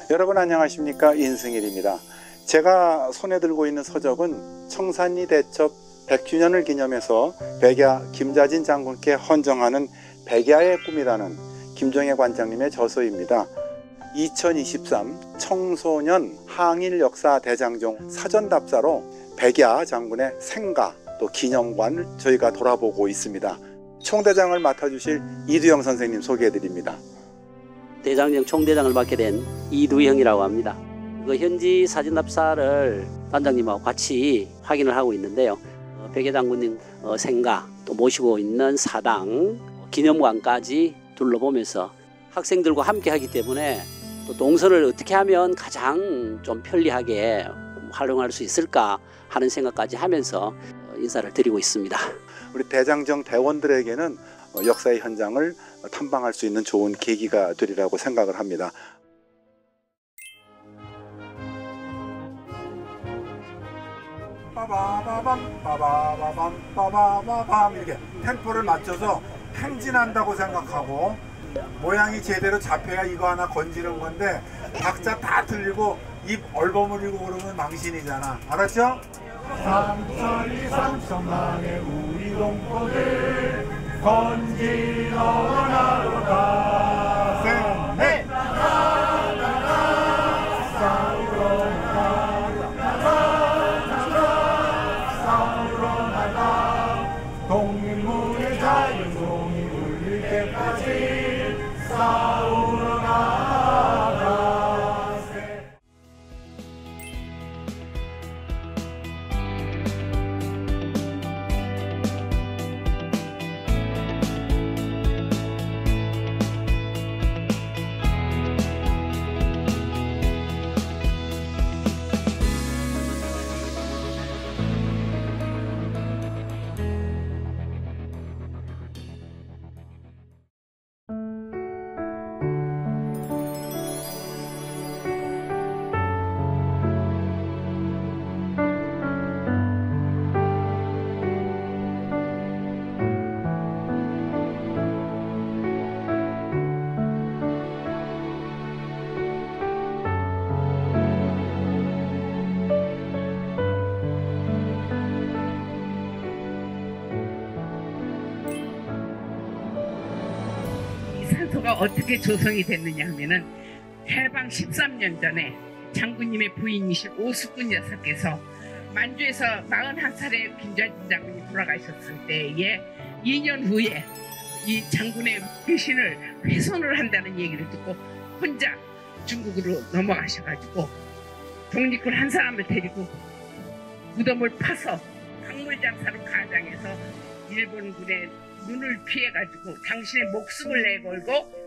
여러분 안녕하십니까? 인승일입니다. 제가 손에 들고 있는 서적은 청산리 대첩 100주년을 기념해서 백야 김자진 장군께 헌정하는 백야의 꿈이라는 김정혜 관장님의 저서입니다. 2023 청소년 항일 역사 대장정 사전 답사로 백야 장군의 생가 또 기념관을 저희가 돌아보고 있습니다. 총대장을 맡아주실 이두영 선생님 소개해드립니다. 대장정 총대장을 맡게 된 이두영이라고 합니다. 그 현지 사진 답사를 단장님하고 같이 확인을 하고 있는데요. 백야 장군님 생가 또 모시고 있는 사당 기념관까지 둘러보면서 학생들과 함께 하기 때문에 또 동선을 어떻게 하면 가장 좀 편리하게 활용할 수 있을까 하는 생각까지 하면서 인사를 드리고 있습니다. 우리 대장정 대원들에게는 역사의 현장을 탐방할 수 있는 좋은 계기가 되리라고 생각을 합니다. 빠바바밤 빠바바밤 빠바바밤 이렇게 템포를 맞춰서 행진한다고 생각하고 모양이 제대로 잡혀야 이거 하나 건지는 건데 박자 다 틀리고 입 얼버무리고 그러면 망신이잖아. 알았죠? 삼천리 삼천만의 우리 동포들 건지러 나로 가 셋! 싸우러 나가 독립문의 자유송이 울릴 때까지 싸우러 나가. 산소가 어떻게 조성이 됐느냐 하면은 해방 13년 전에 장군님의 부인이신 오숙군 여사께서 만주에서 41살의 김자진 장군이 돌아가셨을 때에 2년 후에 이 장군의 배신을 훼손을 한다는 얘기를 듣고 혼자 중국으로 넘어가셔가지고 독립군 한 사람을 데리고 무덤을 파서 강물장사로 가장해서 일본군의 눈을 피해가지고 당신의 목숨을 내걸고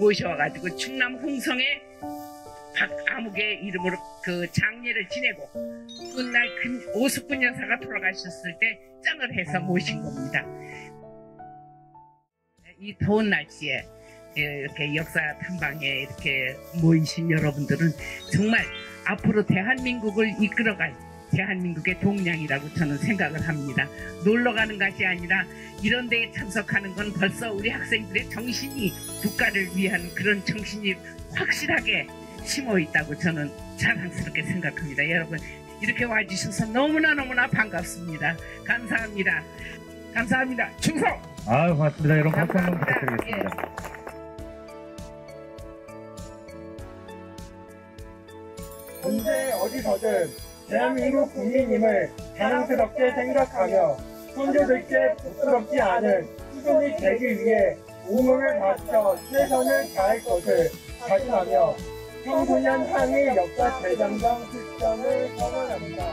모셔와가지고 충남 홍성의 박아묵의 이름으로 그 장례를 지내고 그날 오숙군 여사가 돌아가셨을 때 짱을 해서 모신 겁니다. 이 더운 날씨에 이렇게 역사 탐방에 이렇게 모이신 여러분들은 정말 앞으로 대한민국을 이끌어갈 대한민국의 동량이라고 저는 생각을 합니다. 놀러 가는 것이 아니라 이런 데에 참석하는 건 벌써 우리 학생들의 정신이 국가를 위한 그런 정신이 확실하게 심어 있다고 저는 자랑스럽게 생각합니다. 여러분 이렇게 와주셔서 너무나 반갑습니다. 감사합니다. 감사합니다. 충성! 고맙습니다. 여러분 박수 한번 부탁드리겠습니다. 언제 어디서든 대한민국 국민임을 자랑스럽게 생각하며 손주들께 부끄럽지 않은 수준이 되기 위해 몸을 바쳐 최선을 다할 것을 다짐하며 청소년 항일 역사 대장정 출전을 선언합니다.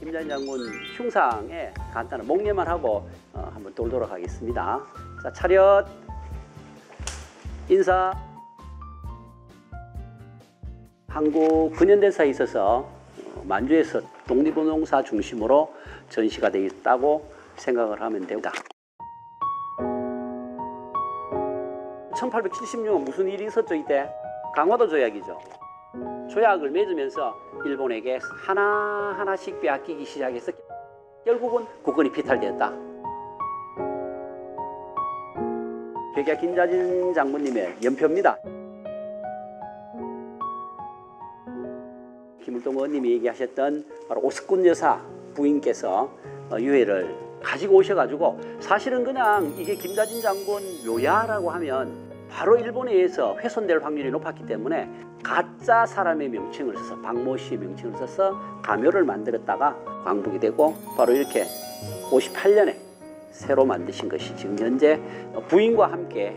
김자진 장군 흉상에 간단한 목례만 하고 한번 돌도록 하겠습니다. 자, 차렷, 인사. 한국 근현대사에 있어서 만주에서 독립운동사 중심으로 전시가 되어 있다고 생각을 하면 됩니다. 1876년 무슨 일이 있었죠? 이때 강화도 조약이죠. 조약을 맺으면서 일본에게 하나하나씩 빼앗기기 시작해서 결국은 국권이 피탈되었다. 백야 김자진 장군님의 연표입니다. 김을동 의원님이 얘기하셨던 바로 오스꾼 여사 부인께서 유해를 가지고 오셔가지고, 사실은 그냥 이게 김자진 장군 묘야라고 하면 바로 일본에 의해서 훼손될 확률이 높았기 때문에 가짜 사람의 명칭을 써서, 박모 씨의 명칭을 써서 가묘를 만들었다가 광복이 되고, 바로 이렇게 58년에 새로 만드신 것이 지금 현재 부인과 함께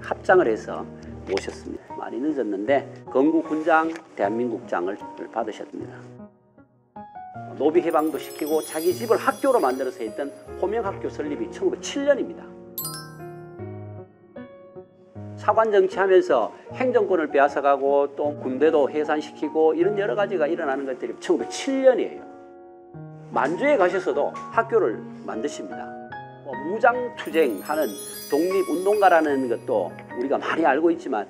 합장을 해서 모셨습니다. 많이 늦었는데 건국훈장 대한민국장을 받으셨습니다. 노비 해방도 시키고 자기 집을 학교로 만들어서 했던 호명학교 설립이 1907년입니다. 사관 정치하면서 행정권을 빼앗아가고 또 군대도 해산시키고 이런 여러 가지가 일어나는 것들이 1907년이에요. 만주에 가셔서도 학교를 만드십니다. 무장투쟁하는 독립운동가라는 것도 우리가 많이 알고 있지만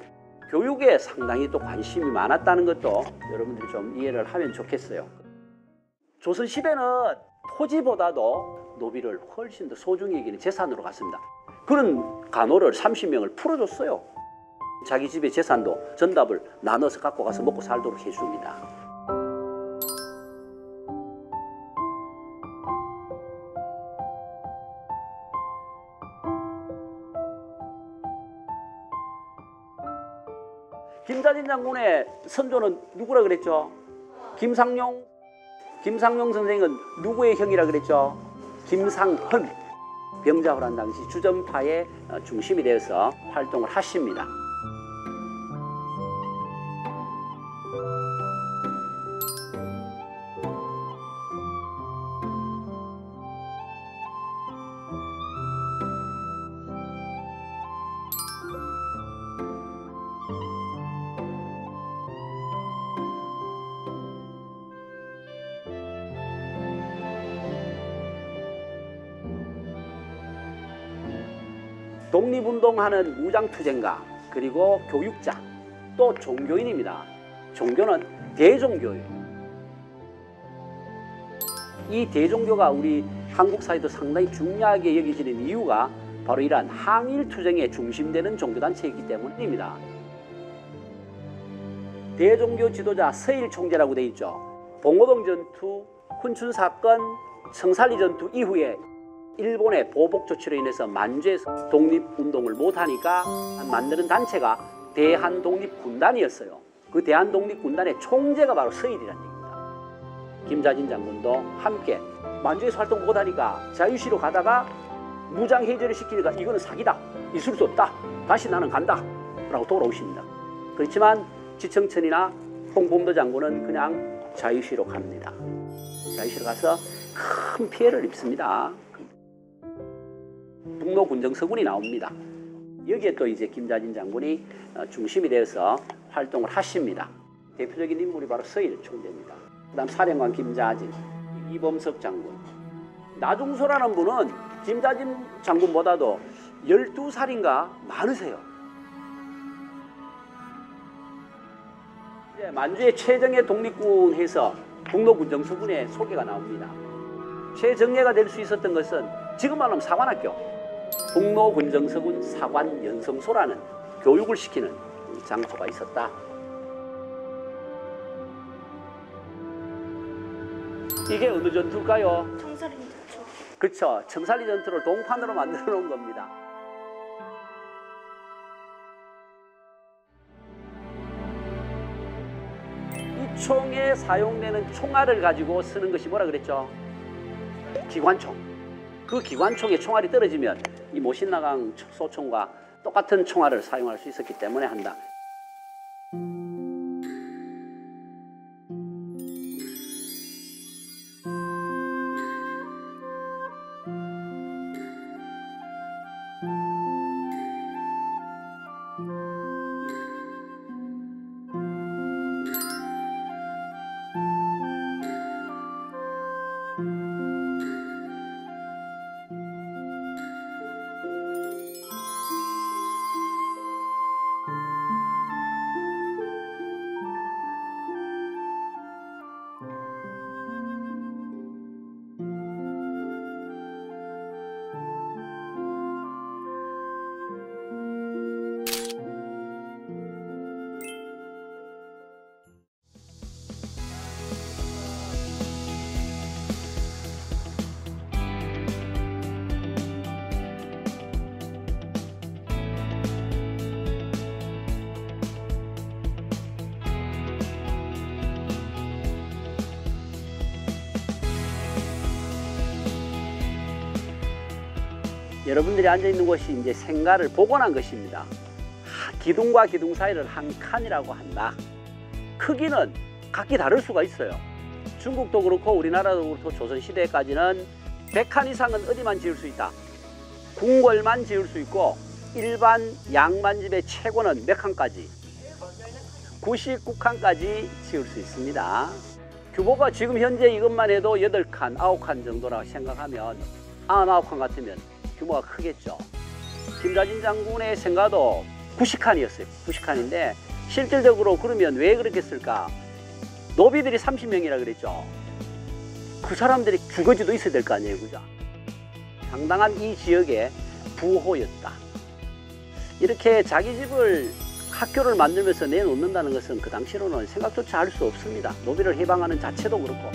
교육에 상당히 또 관심이 많았다는 것도 여러분들이 좀 이해를 하면 좋겠어요. 조선시대는 토지보다도 노비를 훨씬 더 소중히 여기는 재산으로 갔습니다. 그런 간호를 30명을 풀어줬어요. 자기 집의 재산도 전답을 나눠서 갖고 가서 먹고 살도록 해줍니다. 김자진 장군의 선조는 누구라 그랬죠? 김상용 선생은 누구의 형이라 그랬죠? 김상헌. 병자호란 당시 주전파의 중심이 되어서 활동을 하십니다. 독립운동하는 무장투쟁가, 그리고 교육자, 또 종교인입니다. 종교는 대종교예요. 이 대종교가 우리 한국 사회도 상당히 중요하게 여겨지는 이유가 바로 이러한 항일투쟁에 중심되는 종교단체이기 때문입니다. 대종교 지도자 서일총재라고 되어 있죠. 봉오동 전투, 훈춘사건, 청산리 전투 이후에 일본의 보복 조치로 인해서 만주에서 독립운동을 못하니까 만드는 단체가 대한독립군단이었어요. 그 대한독립군단의 총재가 바로 서일이라는 얘기입니다. 김자진 장군도 함께 만주에서 활동 못하니까 자유시로 가다가 무장해제를 시키니까 이거는 사기다, 있을 수 없다, 다시 나는 간다 라고 돌아오십니다. 그렇지만 지청천이나 홍범도 장군은 그냥 자유시로 갑니다. 자유시로 가서 큰 피해를 입습니다. 북로 군정서군이 나옵니다. 여기에 또 이제 김자진 장군이 중심이 되어서 활동을 하십니다. 대표적인 인물이 바로 서일 총재입니다. 그다음 사령관 김자진, 이범석 장군. 나중소라는 분은 김자진 장군보다도 12살인가 많으세요. 이제 만주의 최정예 독립군 해서 북로 군정서군의 소개가 나옵니다. 최정예가 될 수 있었던 것은 지금 말하면 사관학교, 북로 군정서군 사관 연성소라는 교육을 시키는 장소가 있었다. 이게 어느 전투일까요? 청산리 전투. 그렇죠. 청산리 전투를 동판으로 만들어 놓은 겁니다. 이 총에 사용되는 총알을 가지고 쓰는 것이 뭐라 그랬죠? 기관총. 그 기관총에 총알이 떨어지면 이 모신나강 소총과 똑같은 총알을 사용할 수 있었기 때문에 한다. 여러분들이 앉아 있는 곳이 이제 생가를 복원한 것입니다. 기둥과 기둥 사이를 한 칸이라고 한다. 크기는 각기 다를 수가 있어요. 중국도 그렇고 우리나라도 그렇고 조선시대까지는 100칸 이상은 어디만 지을 수 있다. 궁궐만 지을 수 있고 일반 양반집의 최고는 몇 칸까지? 99칸까지 지을 수 있습니다. 규모가 지금 현재 이것만 해도 8칸, 9칸 정도라고 생각하면 99칸 같으면 규모가 크겠죠. 김자진 장군의 생가도 90칸이었어요. 90칸인데 실질적으로 그러면 왜 그렇게 쓸까? 노비들이 30명이라 그랬죠. 그 사람들이 주거지도 있어야 될 거 아니에요, 그죠? 상당한 이 지역의 부호였다. 이렇게 자기 집을 학교를 만들면서 내놓는다는 것은 그 당시로는 생각조차 할 수 없습니다. 노비를 해방하는 자체도 그렇고.